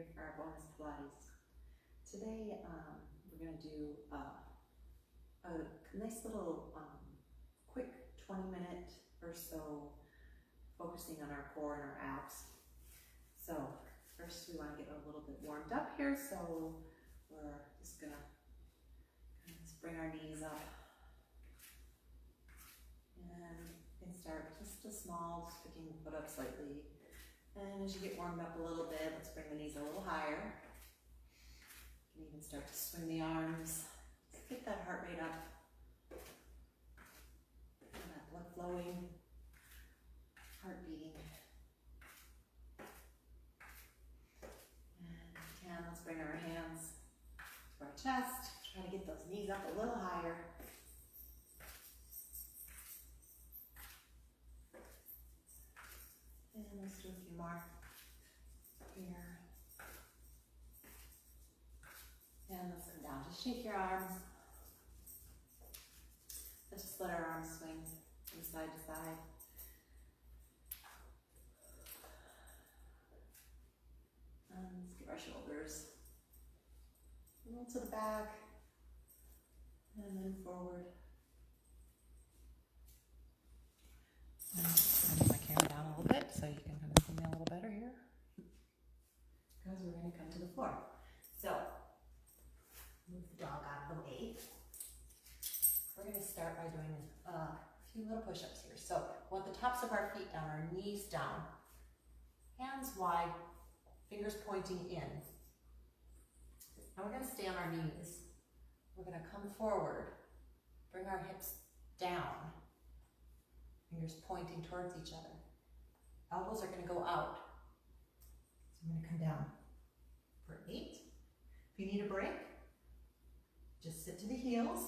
here for our bonus Pilates. Today we're going to do a nice little quick 20-minute or so focusing on our core and our abs. So first we want to get a little bit warmed up here, so we're just going to bring our knees up and we can start just a small, just picking the foot up slightly. And as you get warmed up a little bit, let's bring the knees a little higher. You can even start to swing the arms. Just get that heart rate up. Feel that blood flowing, heart beating. And again, let's bring our hands to our chest. Try to get those knees up a little higher. And let's do a few more here. And let's come down. Just shake your arms. Let's just let our arms swing from side to side. And let's give our shoulders a little to the back and then forward. Down a little bit so you can kind of see me a little better here, because we're going to come to the floor. So move the dog out of the way. We're going to start by doing a few little push-ups here. So we want the tops of our feet down, our knees down, hands wide, fingers pointing in. Now we're going to stay on our knees. We're going to come forward, bring our hips down, fingers pointing towards each other. Elbows are going to go out. So I'm going to come down for 8. If you need a break, just sit to the heels.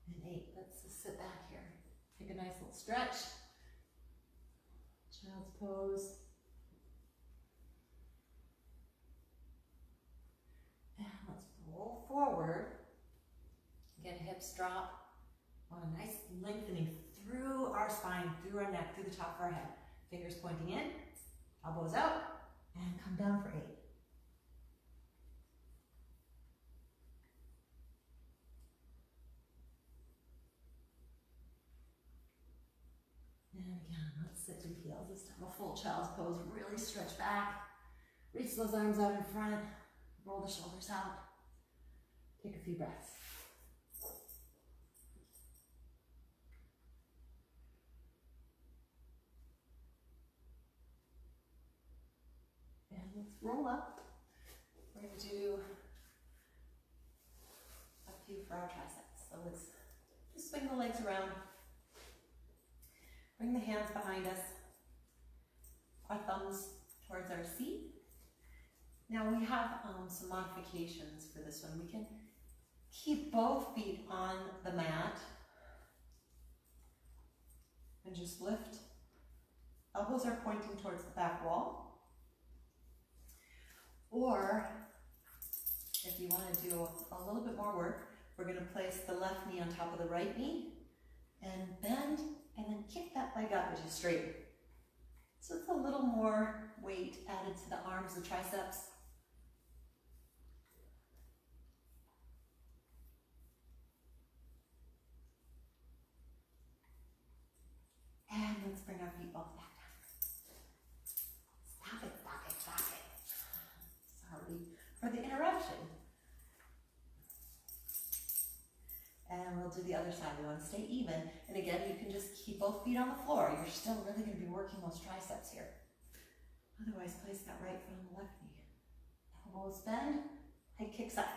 And 8. Let's just sit back here. Take a nice little stretch. Child's pose. And let's roll forward. Again, hips drop. Want a nice lengthening through our spine, through our neck, through the top of our head. Fingers pointing in, elbows out, and come down for 8. And again, let's sit to the heels. This time a full child's pose. Really stretch back. Reach those arms out in front. Roll the shoulders out. Take a few breaths. And let's roll up. We're going to do a few for our triceps. So let's just swing the legs around. Bring the hands behind us. Our thumbs towards our seat. Now we have some modifications for this one. We can keep both feet on the mat and just lift. Elbows are pointing towards the back wall. Or if you want to do a little bit more work, we're going to place the left knee on top of the right knee and bend and then kick that leg up as you straighten. So it's a little more weight added to the arms, the triceps. And let's bring our feet both back down. Stop it, stop it, stop it. Sorry for the interruption. And we'll do the other side. We want to stay even. And again, you can just keep both feet on the floor. You're still really going to be working those triceps here. Otherwise, place that right foot on the left knee. Elbows bend, head kicks up.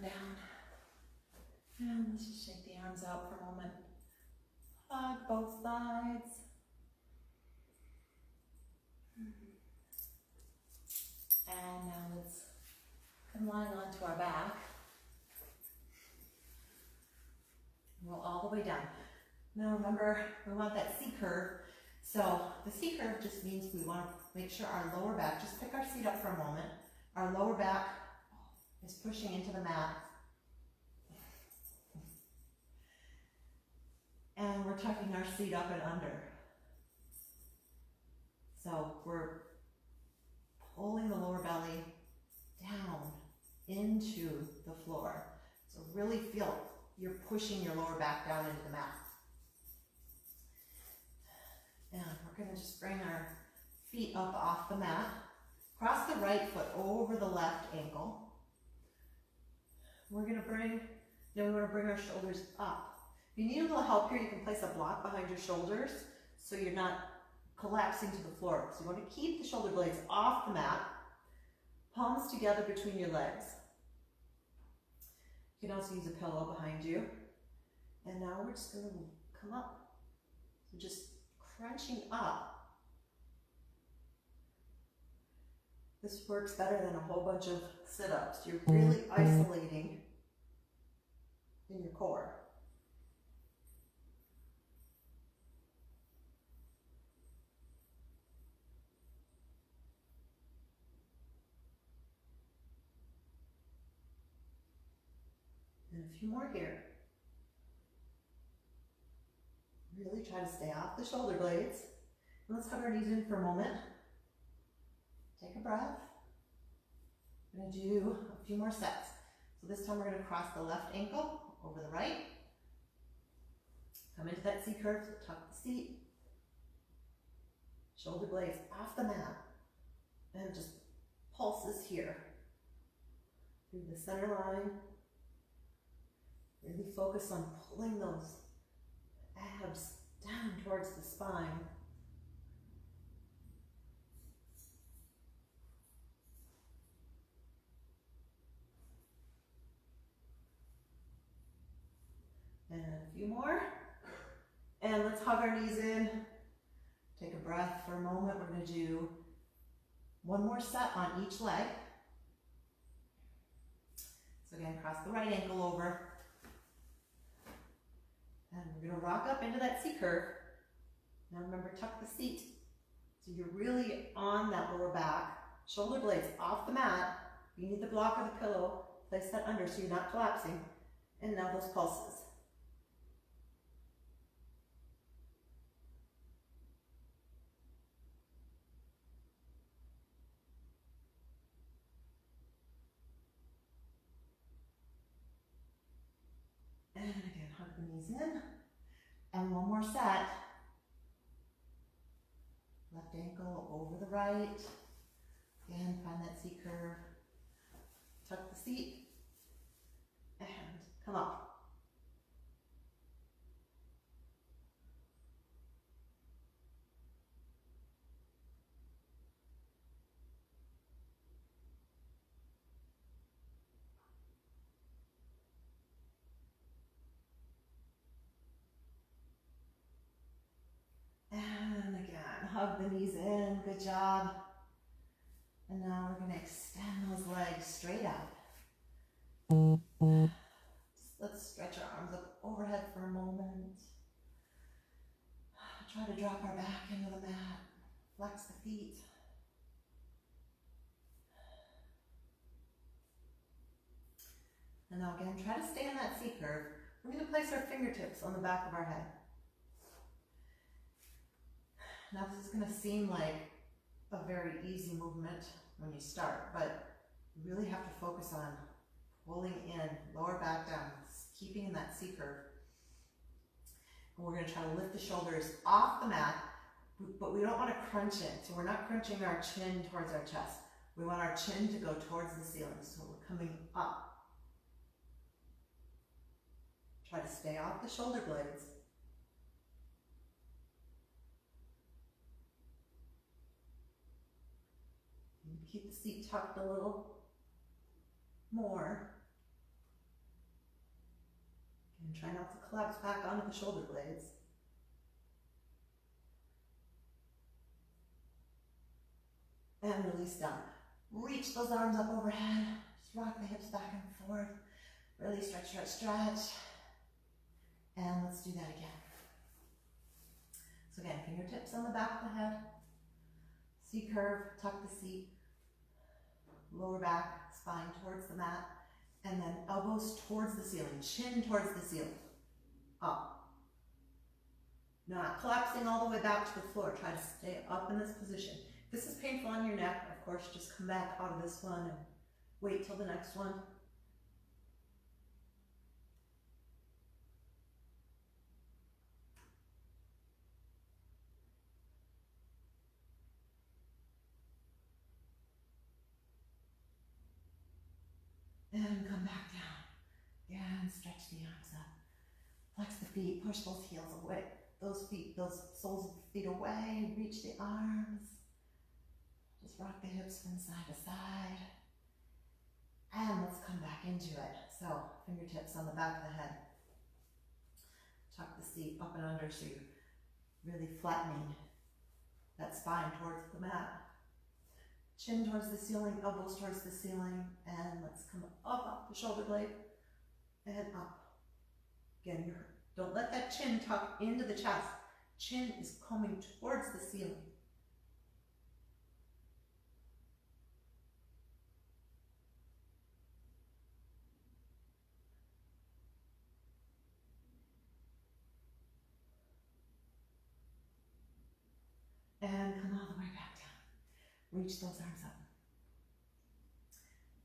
Down. And let's just shake the arms out for a moment. Hug both sides. And now let's come lying onto our back. Roll all the way down. Now remember, we want that C curve. So the C curve just means we want to make sure our lower back, just pick our seat up for a moment. our lower back is pushing into the mat. And we're tucking our seat up and under. So we're pulling the lower belly down into the floor. So really feel you're pushing your lower back down into the mat. And we're going to just bring our feet up off the mat. Cross the right foot over the left ankle. We're going to bring our shoulders up. If you need a little help here, you can place a block behind your shoulders so you're not collapsing to the floor. So you want to keep the shoulder blades off the mat, palms together between your legs. You can also use a pillow behind you. And now we're just going to come up. So just crunching up. This works better than a whole bunch of sit-ups. You're really isolating in your core. And a few more here. Really try to stay off the shoulder blades. And let's hug our knees in for a moment. Take a breath. We're going to do a few more sets. So this time we're going to cross the left ankle over the right. Come into that C curve, tuck the seat. Shoulder blades off the mat. And just pulses here. Through the center line. Really focus on pulling those abs down towards the spine. And a few more. And let's hug our knees in. Take a breath for a moment. We're going to do one more set on each leg. So again, cross the right ankle over. And we're going to rock up into that C curve. Now remember, tuck the seat. So you're really on that lower back. Shoulder blades off the mat. You need the block or the pillow. Place that under so you're not collapsing. And now those pulses. And again, hug the knees in. And one more set. Left ankle over the right. Again, find that C curve. Tuck the seat. And come up. And again, hug the knees in, good job. And now we're going to extend those legs straight out. Let's stretch our arms up overhead for a moment. Try to drop our back into the mat. Flex the feet. And now again, try to stay in that C curve. We're going to place our fingertips on the back of our head. Now this is going to seem like a very easy movement when you start, but you really have to focus on pulling in, lower back down, keeping in that C curve. And we're going to try to lift the shoulders off the mat, but we don't want to crunch it. So we're not crunching our chin towards our chest. We want our chin to go towards the ceiling, so we're coming up. Try to stay off the shoulder blades. Keep the seat tucked a little more. And try not to collapse back onto the shoulder blades. And release down. Reach those arms up overhead. Just rock the hips back and forth. Really stretch, stretch, stretch. And let's do that again. So again, fingertips on the back of the head. C curve, tuck the seat. lower back, spine towards the mat, and then elbows towards the ceiling, chin towards the ceiling, up. Not collapsing all the way back to the floor. Try to stay up in this position. If this is painful on your neck, of course, just come back out of this one and wait till the next one. And come back down. Again, stretch the arms up. Flex the feet, push those heels away. Those feet, those soles of the feet away. Reach the arms. Just rock the hips from side to side. And let's come back into it. So, fingertips on the back of the head. Tuck the seat up and under so you're really flattening that spine towards the mat. Chin towards the ceiling, elbows towards the ceiling, and let's come up the shoulder blade and up. Again, don't let that chin tuck into the chest. Chin is coming towards the ceiling. And come all the way back down. Reach those arms up.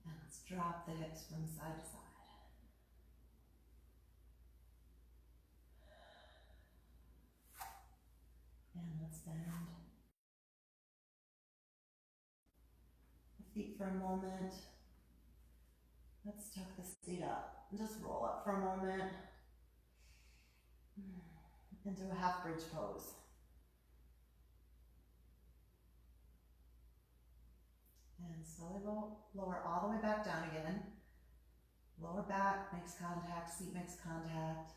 And let's drop the hips from side to side. And let's bend the feet for a moment. Let's tuck the seat up and just roll up for a moment into a half bridge pose. And slowly lower all the way back down again. Lower back makes contact, seat makes contact.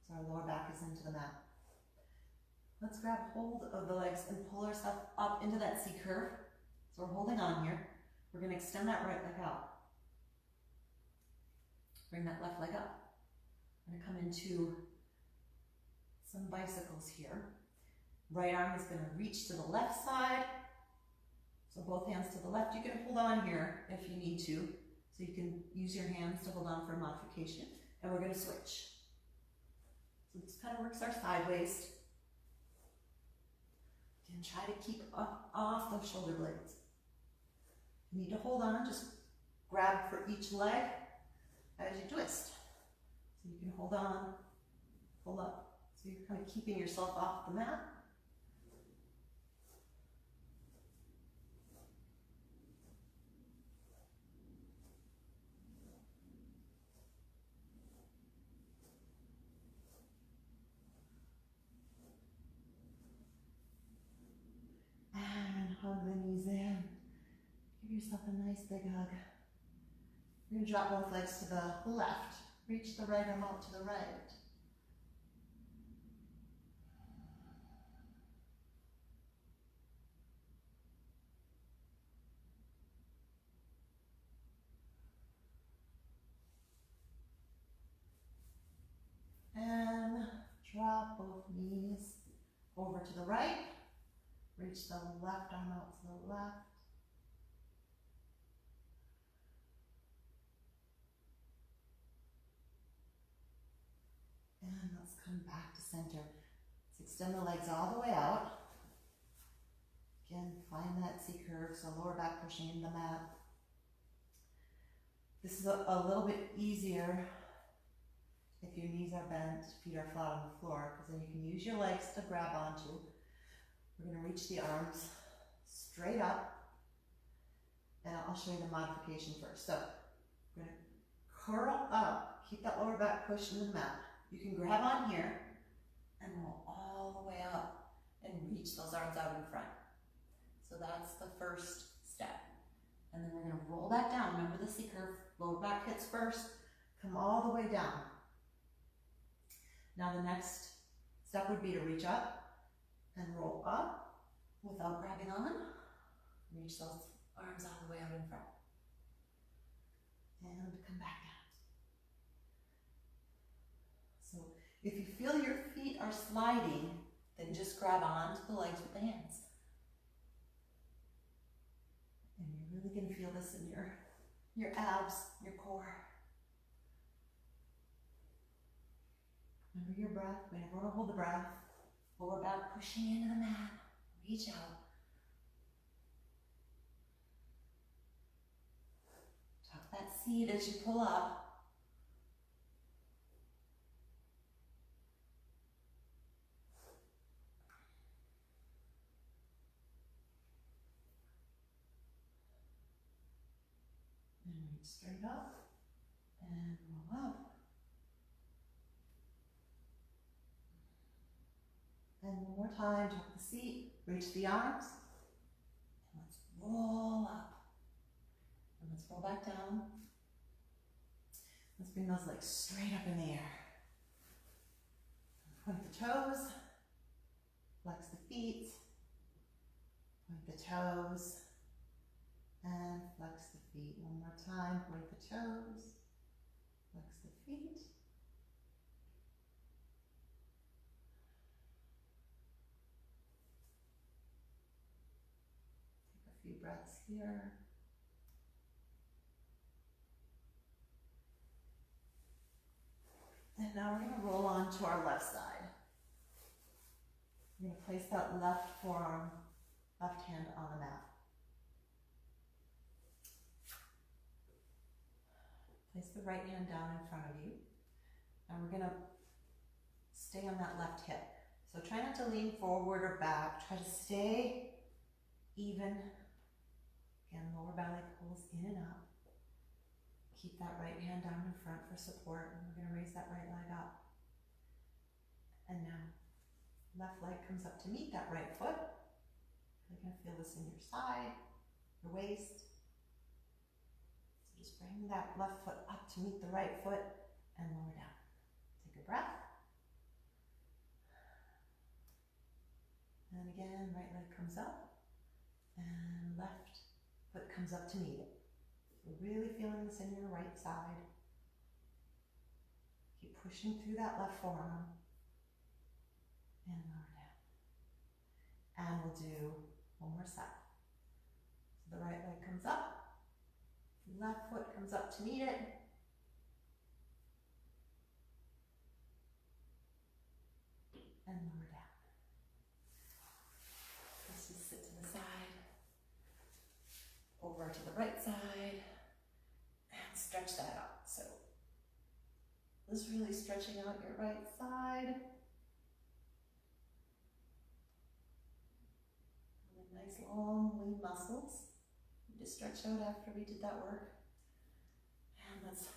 So our lower back is into the mat. Let's grab hold of the legs and pull ourselves up into that C curve. So we're holding on here. We're going to extend that right leg out. Bring that left leg up. We're going to come into some bicycles here. Right arm is going to reach to the left side. So both hands to the left. You can hold on here if you need to. So you can use your hands to hold on for a modification. And we're going to switch. So this kind of works our side waist. And try to keep up off those shoulder blades. You need to hold on, just grab for each leg as you twist. So you can hold on, pull up. So you're kind of keeping yourself off the mat. And hug the knees in. Give yourself a nice big hug. You're going to drop both legs to the left. Reach the right arm out to the right. And drop both knees over to the right. Reach the left arm out to the left. And let's come back to center. Let's extend the legs all the way out. Again, find that C curve, so lower back pushing into the mat. This is a little bit easier if your knees are bent, feet are flat on the floor, because then you can use your legs to grab onto. We're going to reach the arms straight up, and I'll show you the modification first. So we're going to curl up, keep that lower back pushed into the mat. You can grab on here and roll all the way up and reach those arms out in front. So that's the first step. And then we're going to roll that down. Remember the C curve, lower back hits first, come all the way down. Now the next step would be to reach up and roll up without grabbing on. Reach those arms all the way out in front. And come back down. So if you feel your feet are sliding, then just grab on to the legs with the hands. And you're really going to feel this in your abs, your core. Remember your breath. We never want to hold the breath. Lower back pushing into the mat. Reach out. Tuck that seat as you pull up. And reach straight up and roll up. And one more time, tuck the seat, reach the arms, and let's roll up. And let's roll back down. Let's bring those legs straight up in the air. Point the toes, flex the feet, point the toes, and flex the feet. One more time, point the toes, flex the feet. Take a few breaths here. And now we're going to roll on to our left side. We're going to place that left forearm, left hand on the mat. Place the right hand down in front of you. And we're going to stay on that left hip. So try not to lean forward or back. Try to stay even. Again, lower belly pulls in and up. Keep that right hand down in front for support, and we're going to raise that right leg up. And now, left leg comes up to meet that right foot. You're going to feel this in your side, your waist. So just bring that left foot up to meet the right foot and lower down. Take a breath. And again, right leg comes up, and left foot comes up to meet it. You're really feeling this in your right side. Keep pushing through that left forearm. And lower down. And we'll do one more set. So the right leg comes up. Left foot comes up to meet it. And lower down. Let's just sit to the side. Over to the right side. Stretch that out. So this is really stretching out your right side. Nice long lean muscles. You just stretch out after we did that work. And let's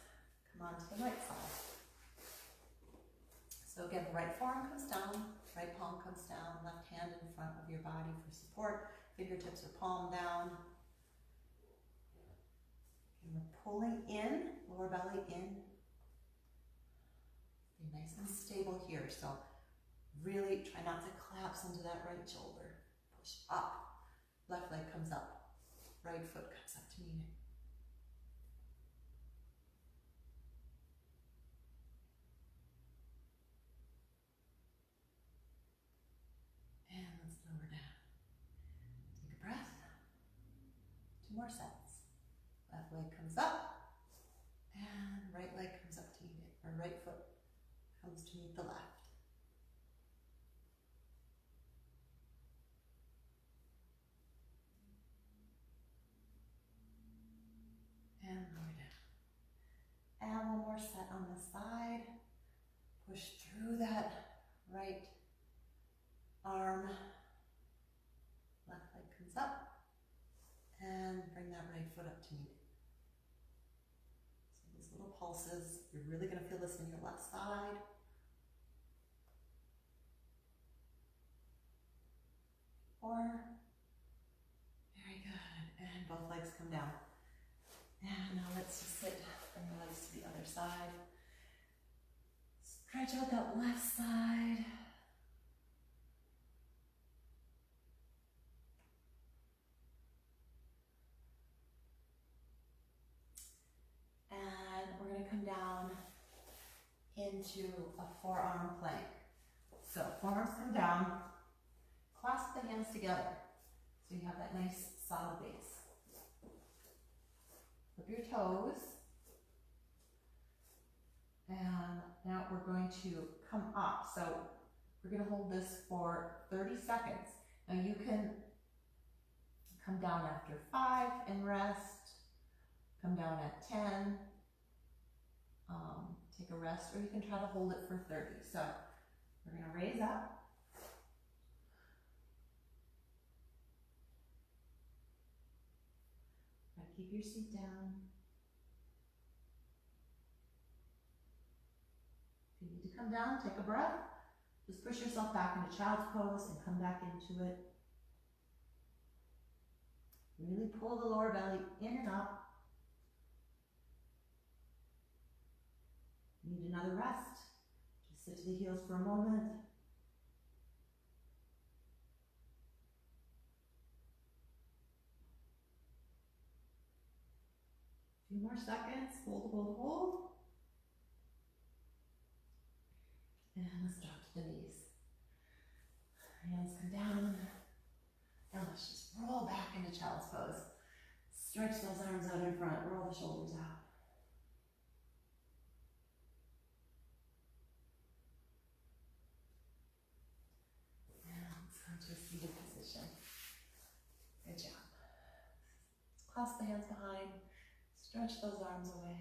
come on to the right side. So again, the right forearm comes down, right palm comes down, left hand in front of your body for support. Fingertips are palm down. And we're pulling in, lower belly in. Be nice and stable here. So really try not to collapse into that right shoulder. Push up. Left leg comes up. Right foot comes up to meet it. And let's lower down. Take a breath. 2 more sets. Left leg comes up, and right leg comes up to meet it, or right foot comes to meet the left. And lower down. And one more set on the side. Push through that right arm. Left leg comes up, and bring that right foot up to meet it. Little pulses. You're really going to feel this in your left side. Very good. And both legs come down. And now let's just sit, bring your legs to the other side. Stretch out that left side. Come down into a forearm plank. So forearms come down, clasp the hands together so you have that nice solid base. Flip your toes. And now we're going to come up. So we're going to hold this for 30 seconds. Now you can come down after 5 and rest. Come down at 10. Take a rest, or you can try to hold it for 30. So we're going to raise up. Try to keep your seat down. If you need to come down, take a breath. Just push yourself back into child's pose and come back into it. Really pull the lower belly in and up. Need another rest. Just sit to the heels for a moment. A few more seconds. Hold, hold, hold. And let's drop to the knees. Hands come down. Now let's just roll back into child's pose. Stretch those arms out in front. Roll the shoulders out. To a seated position. Good job. Clasp the hands behind. Stretch those arms away.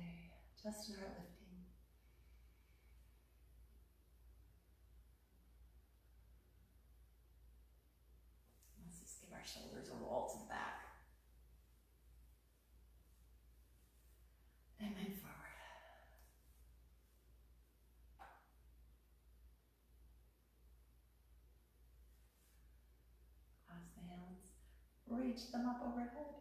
Chest and heart lifting. Let's just give our shoulders a roll to the back. And then forward. The hands, reach them up overhead.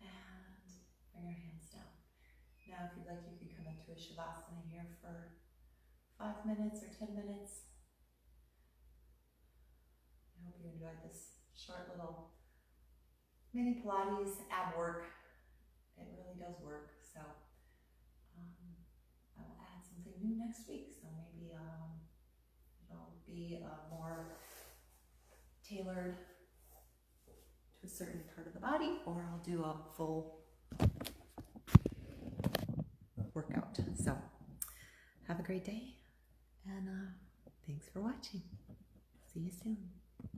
And bring your hands down. Now, if you'd like, you can come into a Shavasana here for 5 minutes or 10 minutes. I hope you enjoyed this short little mini Pilates ab work. It really does work. So I will add something new next week, so maybe it'll be more tailored to a certain part of the body, or I'll do a full workout. So have a great day, and thanks for watching. See you soon.